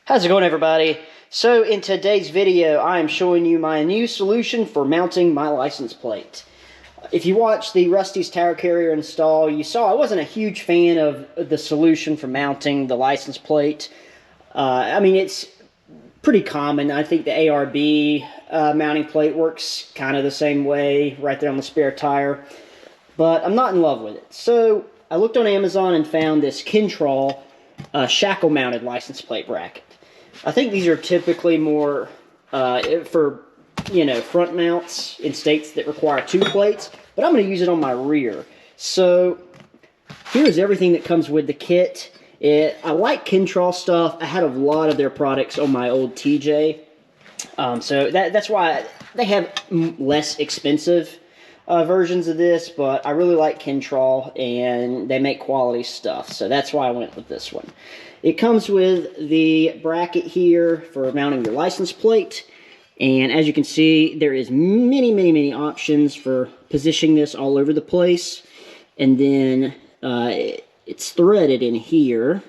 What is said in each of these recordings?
How's it going, everybody? So in today's video, I am showing you my new solution for mounting my license plate. If you watched the Rusty's Tower Carrier install, you saw I wasn't a huge fan of the solution for mounting the license plate. I mean, it's pretty common. I think the ARB mounting plate works kind of the same way, right there on the spare tire. But I'm not in love with it. So I looked on Amazon and found this Kentrol Shackle mounted license plate bracket. I think these are typically more for, front mounts in states that require two plates, but I'm going to use it on my rear. So here's everything that comes with the kit. I like Kentrol stuff. I had a lot of their products on my old TJ, so that's why they have less expensive versions of this, but I really like Kentrol, and they make quality stuff, so that's why I went with this one. It comes with the bracket here for mounting your license plate, and as you can see, there is many options for positioning this all over the place. And then it's threaded in here,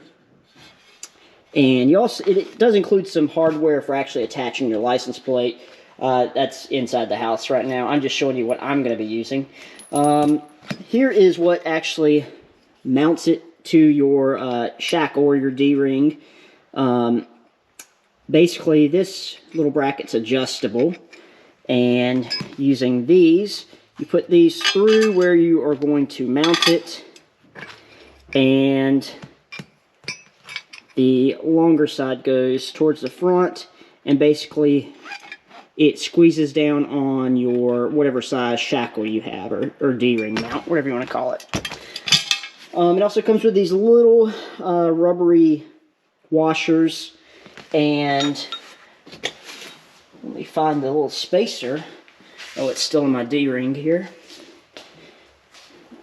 and it does include some hardware for actually attaching your license plate. That's inside the house right now. I'm just showing you what I'm going to be using. Here is what actually mounts it to your shackle or your D-ring. Basically, this little bracket's adjustable, and using these, you put these through where you are going to mount it, and the longer side goes towards the front, and basically it squeezes down on your whatever size shackle you have, or D-ring mount, whatever you want to call it. It also comes with these little rubbery washers, and let me find the little spacer. Oh, it's still in my D-ring here.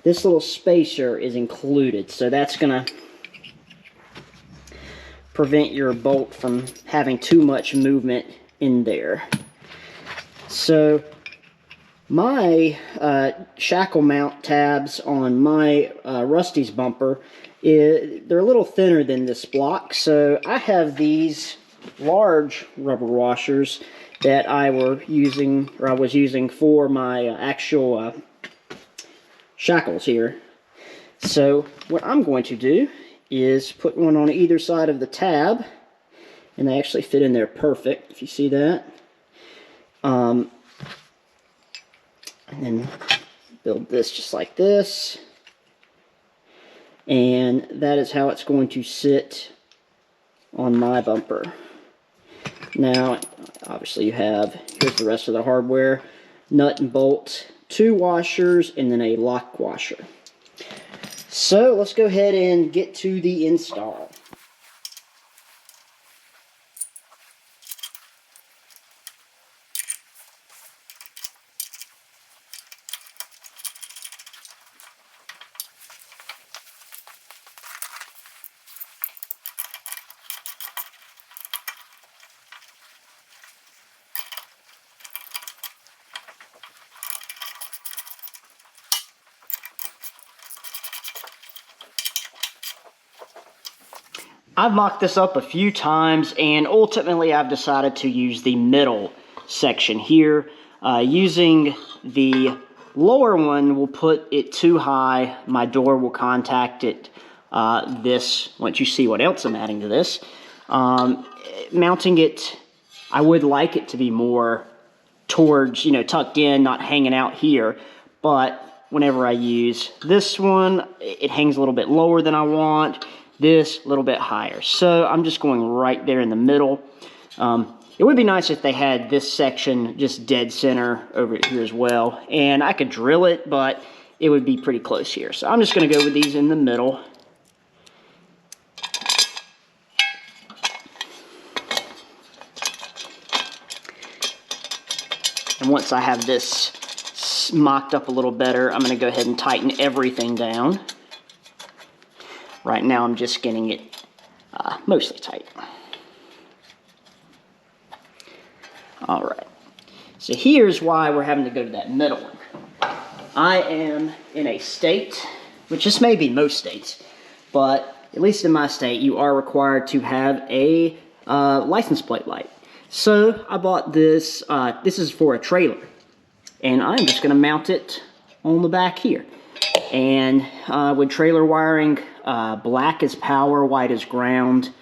This little spacer is included, so that's going to prevent your bolt from having too much movement in there. So my shackle mount tabs on my Rusty's bumper, they're a little thinner than this block, so I have these large rubber washers that I was using for my actual shackles here. So what I'm going to do is put one on either side of the tab, and they actually fit in there perfect, if you see that. And then build this just like this, and that is how it's going to sit on my bumper. Now, obviously here's the rest of the hardware: nut and bolt, 2 washers, and then a lock washer. So let's go ahead and get to the install. I've mocked this up a few times, and ultimately I've decided to use the middle section here. Using the lower one will put it too high. My door will contact it. Once you see what else I'm adding to this. Mounting it, I would like it to be more towards, tucked in, not hanging out here. But whenever I use this one, it hangs a little bit lower than I want. This a little bit higher, so I'm just going right there in the middle. It would be nice if they had this section just dead center over here as well, and I could drill it, but it would be pretty close here, so I'm just going to go with these in the middle. And once I have this mocked up a little better, I'm going to go ahead and tighten everything down. Right now I'm just getting it mostly tight. Alright, so here's why we're having to go to that middle one. I am in a state, which this may be most states, but at least in my state, you are required to have a license plate light. So I bought this. This is for a trailer, and I'm just going to mount it on the back here. And with trailer wiring, black is power, white is ground.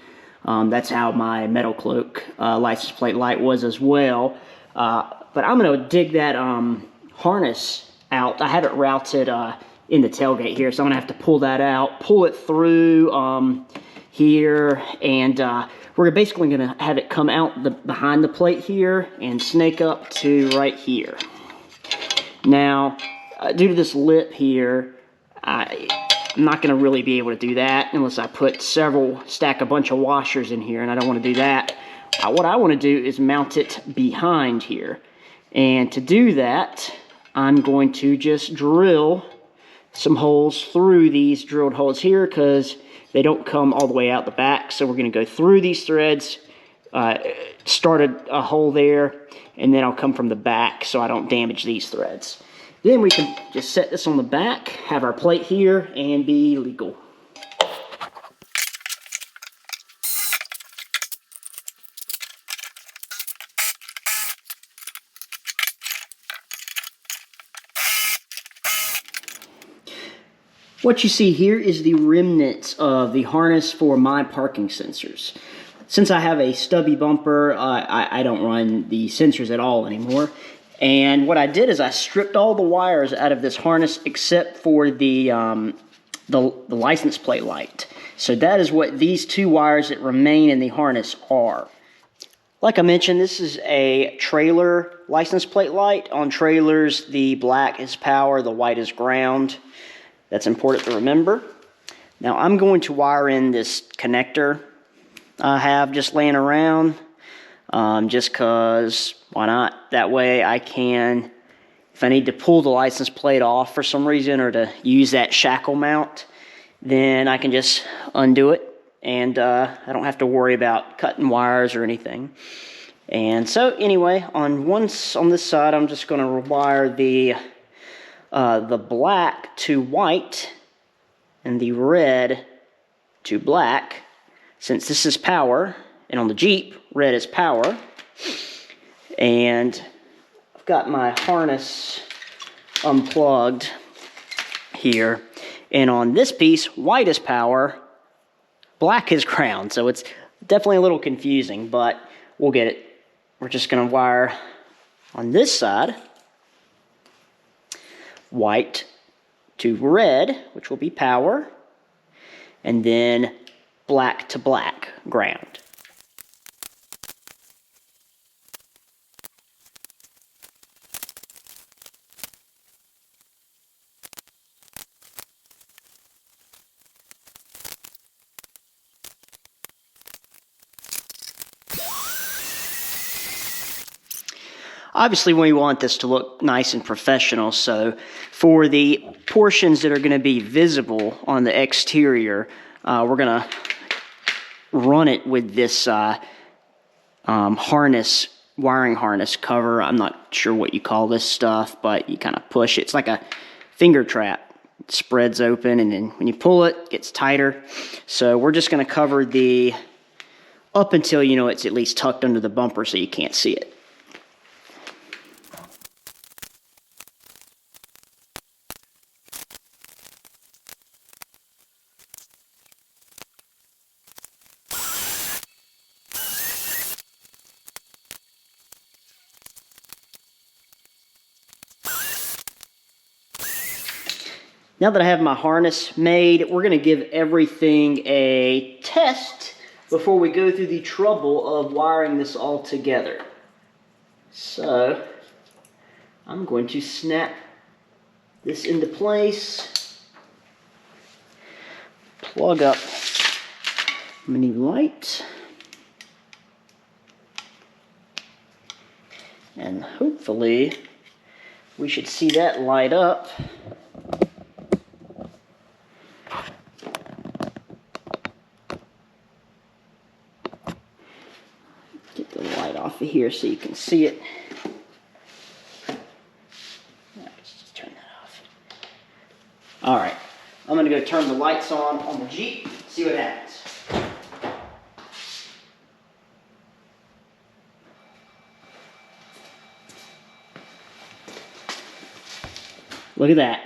That's how my Metal Cloak license plate light was as well. But I'm going to dig that harness out. I have it routed in the tailgate here, so I'm going to have to pull that out, pull it through here, and we're basically going to have it come out behind the plate here and snake up to right here. Now, due to this lip here, I'm not going to really be able to do that unless I stack a bunch of washers in here, and I don't want to do that. What I want to do is mount it behind here. And to do that, I'm going to just drill some holes through these drilled holes here because they don't come all the way out the back. So we're going to go through these threads, start a hole there, and then I'll come from the back so I don't damage these threads. Then we can just set this on the back, have our plate here, and be legal. What you see here is the remnants of the harness for my parking sensors. Since I have a stubby bumper, I don't run the sensors at all anymore. And what I did is I stripped all the wires out of this harness except for the license plate light. So that is what these two wires that remain in the harness are. Like I mentioned, this is a trailer license plate light. On trailers, the black is power, the white is ground. That's important to remember. Now I'm going to wire in this connector I have just laying around, just because, why not? That way I can, if I need to pull the license plate off for some reason or to use that shackle mount, then I can just undo it, and I don't have to worry about cutting wires or anything. And so anyway, on this side, I'm just going to rewire the black to white and the red to black, since this is power, and on the Jeep, red is power. And I've got my harness unplugged here, and on this piece, white is power, black is ground, so it's definitely a little confusing, but we'll get it. We're just going to wire on this side white to red, which will be power, and then black to black, ground. Obviously, we want this to look nice and professional, so for the portions that are going to be visible on the exterior, we're going to run it with this harness, wiring harness cover. I'm not sure what you call this stuff, but you kind of push it. It's like a finger trap. It spreads open, and then when you pull it, it gets tighter. So we're just going to cover the, up until, you know, it's at least tucked under the bumper so you can't see it. Now that I have my harness made, we're going to give everything a test before we go through the trouble of wiring this all together. So, I'm going to snap this into place, plug up my new light, and hopefully we should see that light up. Get the light off of here so you can see it. Let's just turn that off. Alright, I'm going to go turn the lights on the Jeep, see what happens. Look at that.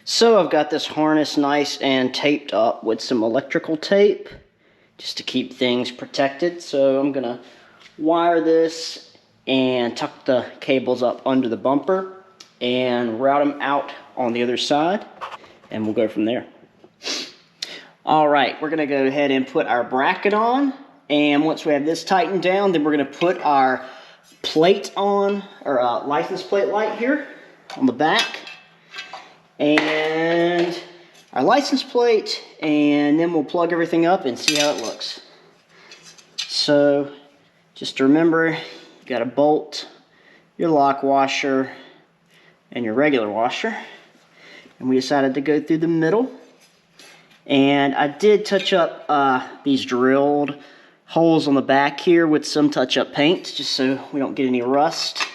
So I've got this harness nice and taped up with some electrical tape just to keep things protected. So I'm gonna wire this and tuck the cables up under the bumper and route them out on the other side, and we'll go from there. All right, we're gonna go ahead and put our bracket on, and once we have this tightened down, then we're gonna put our plate on, or license plate light here on the back, and our license plate, and then we'll plug everything up and see how it looks. So just remember, you gotta bolt your lock washer and your regular washer, and we decided to go through the middle. And I did touch up these drilled holes on the back here with some touch-up paint, just so we don't get any rust.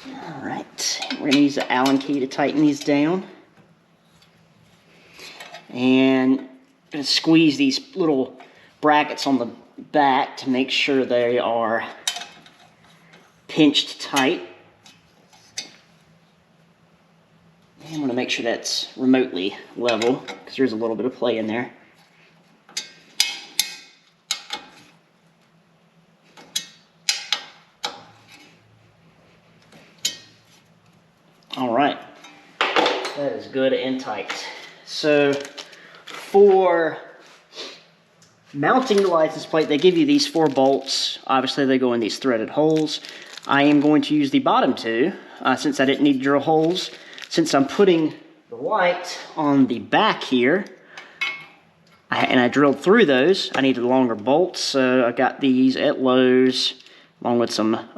Alright, we're going to use the Allen key to tighten these down. And I'm going to squeeze these little brackets on the back to make sure they are pinched tight. And I'm going to make sure that's remotely level, because there's a little bit of play in there. Alright, that is good and tight. So for mounting the license plate, they give you these 4 bolts. Obviously they go in these threaded holes. I am going to use the bottom 2 since I didn't need to drill holes. Since I'm putting the light on the back here, and I drilled through those, I needed longer bolts, so I got these at Lowe's along with some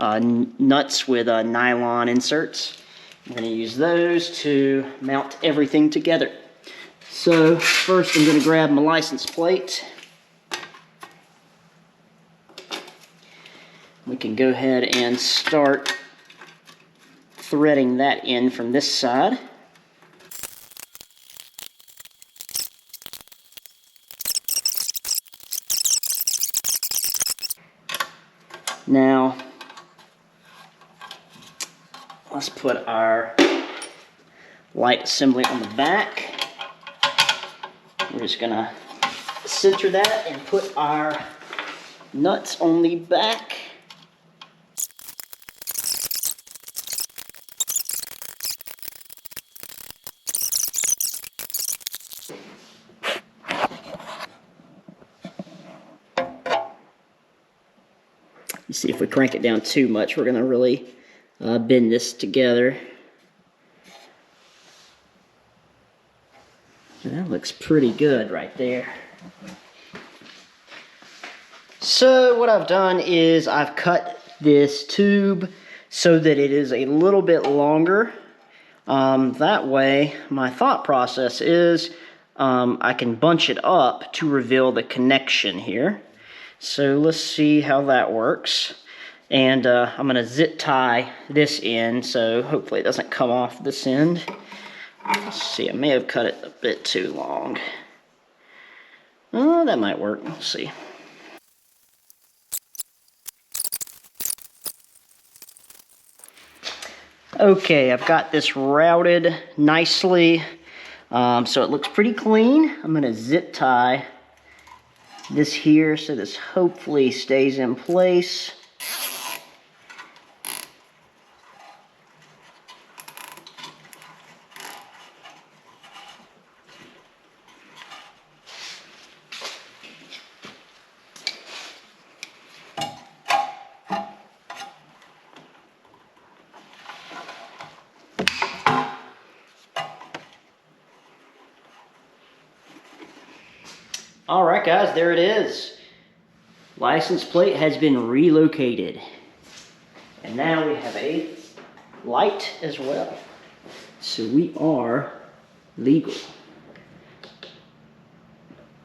nuts with nylon inserts. I'm going to use those to mount everything together. So first I'm going to grab my license plate. We can go ahead and start threading that in from this side. Now, let's put our light assembly on the back. We're just gonna center that and put our nuts on the back. You see, if we crank it down too much, we're gonna really bend this together. That looks pretty good right there. So what I've done is I've cut this tube so that it is a little bit longer. That way, my thought process is I can bunch it up to reveal the connection here. So let's see how that works. And I'm going to zip tie this in, so hopefully it doesn't come off this end. Let's see, I may have cut it a bit too long. Oh, that might work. We'll see. Okay, I've got this routed nicely, so it looks pretty clean. I'm going to zip tie this here so this hopefully stays in place. Alright guys, there it is. License plate has been relocated. And now we have a light as well. So we are legal.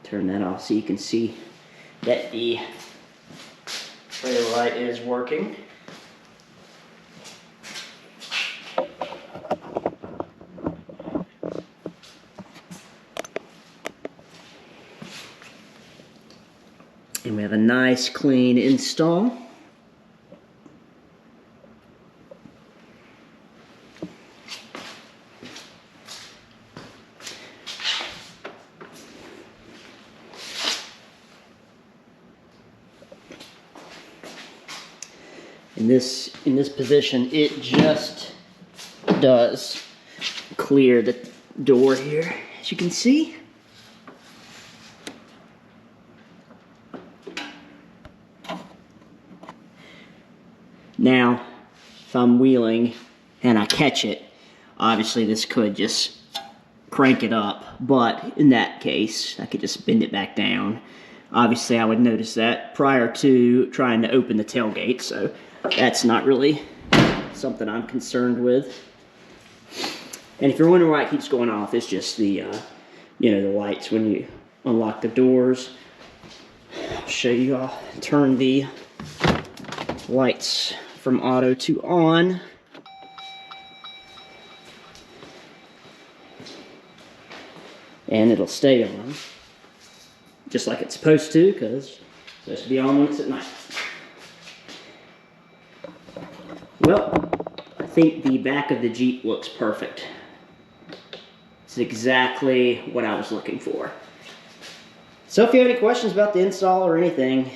Turn that off so you can see that the trailer light is working. And we have a nice clean install. In this position, it just does clear the door here, as you can see. Now, if I'm wheeling and I catch it, obviously this could just crank it up, but in that case, I could just bend it back down. Obviously, I would notice that prior to trying to open the tailgate, so that's not really something I'm concerned with. And if you're wondering why it keeps going off, it's just the, you know, the lights when you unlock the doors. I'll show you, I'll turn the lights from auto to on. And it'll stay on, just like it's supposed to, because it's supposed to be on when it's at night. Well, I think the back of the Jeep looks perfect. It's exactly what I was looking for. So if you have any questions about the install or anything,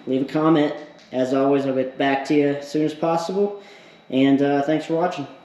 leave a comment. As always, I'll get back to you as soon as possible. And thanks for watching.